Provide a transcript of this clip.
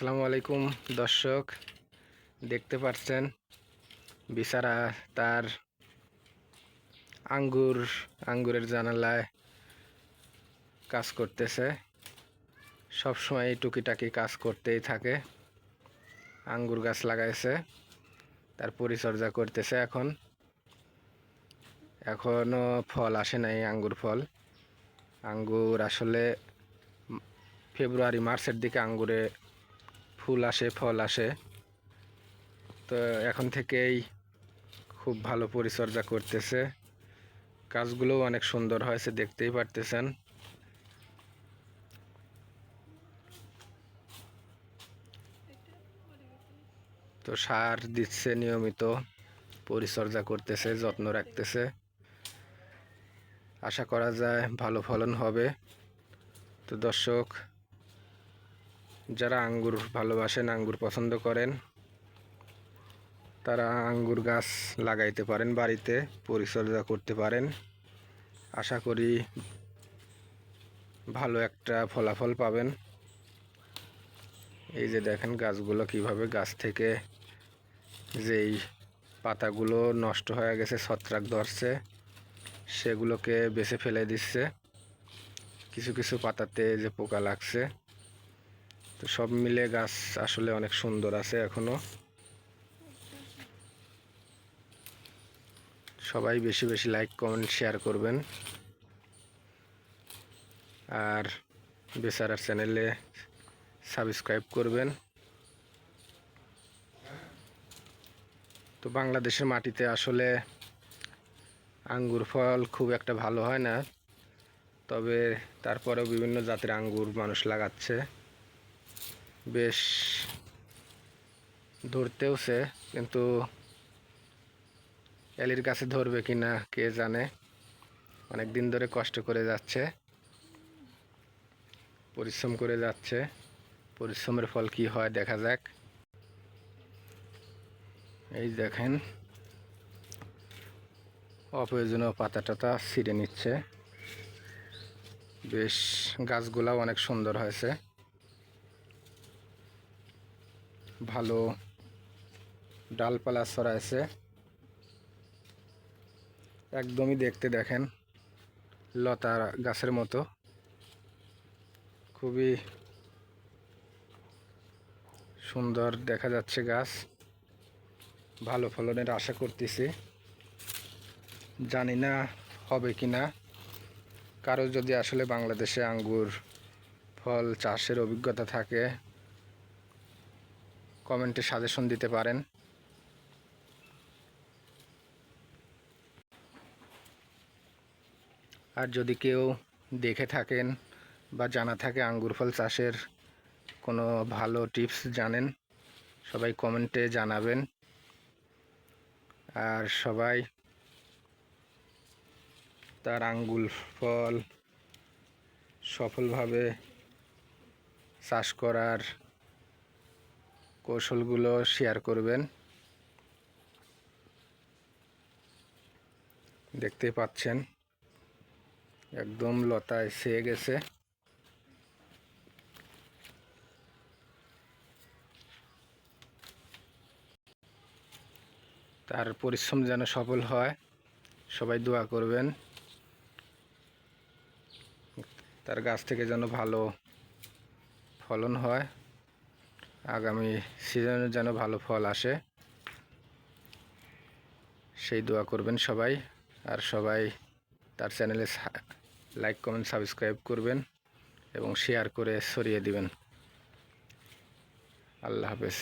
আসসালামু আলাইকুম দর্শক, দেখতে পাচ্ছেন বিচারা তার আঙ্গুরের জানালায় কাজ করতেছে। সব সময় টুকিটাকি কাজ করতেই থাকে। আঙ্গুর গাছ লাগাইছে, তার পরিচর্যা করতেছে। এখনো ফল আসে নাই। আঙ্গুর আসলে ফেব্রুয়ারি মার্চের দিকে আঙ্গুরে ফুল আসে, ফল আসে। তো এখন থেকেই খুব ভালো পরিচর্যা করতেছে। গাছগুলোও অনেক সুন্দর হয়েছে, দেখতেই পারতেছেন। তো সার দিচ্ছে, নিয়মিত পরিচর্যা করতেছে, যত্ন রাখতেছে। আশা করা যায় ভালো ফলন হবে। তো দর্শক, যারা আঙ্গুর ভালোবাসেন, আঙ্গুর পছন্দ করেন, তারা আঙ্গুর গাছ লাগাইতে পারেন, বাড়িতে পরিচর্যা করতে পারেন। আশা করি ভালো একটা ফলাফল পাবেন। এই যে দেখেন গাছগুলো কিভাবে গাছ থেকে যেই পাতাগুলো নষ্ট হয়ে গেছে, ছত্রাক ধরছে, সেগুলোকে বেছে ফেলে দিচ্ছে। কিছু কিছু পাতাতে যে পোকা লাগছে। তো সব মিলে গাছ আসলে অনেক সুন্দর আছে এখনো। সবাই বেশি বেশি লাইক, কমেন্ট, শেয়ার করবেন। আর বেচারার চ্যানেলে সাবস্ক্রাইব করবেন। তো বাংলাদেশের মাটিতে আসলে আঙ্গুর ফল খুব একটা ভালো হয় না, তবে তারপরেও বিভিন্ন জাতের আঙ্গুর মানুষ লাগাচ্ছে। বেশ ধরতেওছে, কিন্তু এলির গাছে ধরবে কিনা কে জানে। অনেক দিন ধরে কষ্ট করে যাচ্ছে, পরিশ্রম করে যাচ্ছে। পরিশ্রমের ফল কি হয় দেখা যাক। এই দেখেন অপ্রয়োজনীয় পাতা টাতা ছিঁড়ে নিচ্ছে। বেশ গাছগুলাও অনেক সুন্দর হয়েছে, ভালো ডালপালা ছড়াইছে। একদমই দেখতে দেখেন লতা গাছের মতো, খুবই সুন্দর দেখা যাচ্ছে গাছ। ভালো ফলনের আশা করতেছি। জানি না হবে কি না। কারো যদি আসলে বাংলাদেশে আঙ্গুর ফল চাষের অভিজ্ঞতা থাকে, কমেন্টে সাজেশন দিতে পারেন। আর যদি কেউ দেখে থাকেন বা জানা থাকে আঙ্গুর ফল চাষের কোনো ভালো টিপস জানেন, সবাই কমেন্টে জানাবেন। আর সবাই তার আঙ্গুর ফল সফলভাবে চাষ করার কৌশলগুলো শেয়ার করবেন। দেখতে পাচ্ছেন একদম লতায় ছেয়ে গেছে। তার পরিশ্রম যেন সফল হয়, সবাই দোয়া করবেন। তার গাছ থেকে যেন ভালো ফলন হয়, আগামী সিজনে যেন ভালো ফল আসে, সেই দোয়া করবেন সবাই। আর সবাই তার চ্যানেলে লাইক, কমেন্ট, সাবস্ক্রাইব করবেন এবং শেয়ার করে ছড়িয়ে দিবেন। আল্লাহ হাফেজ।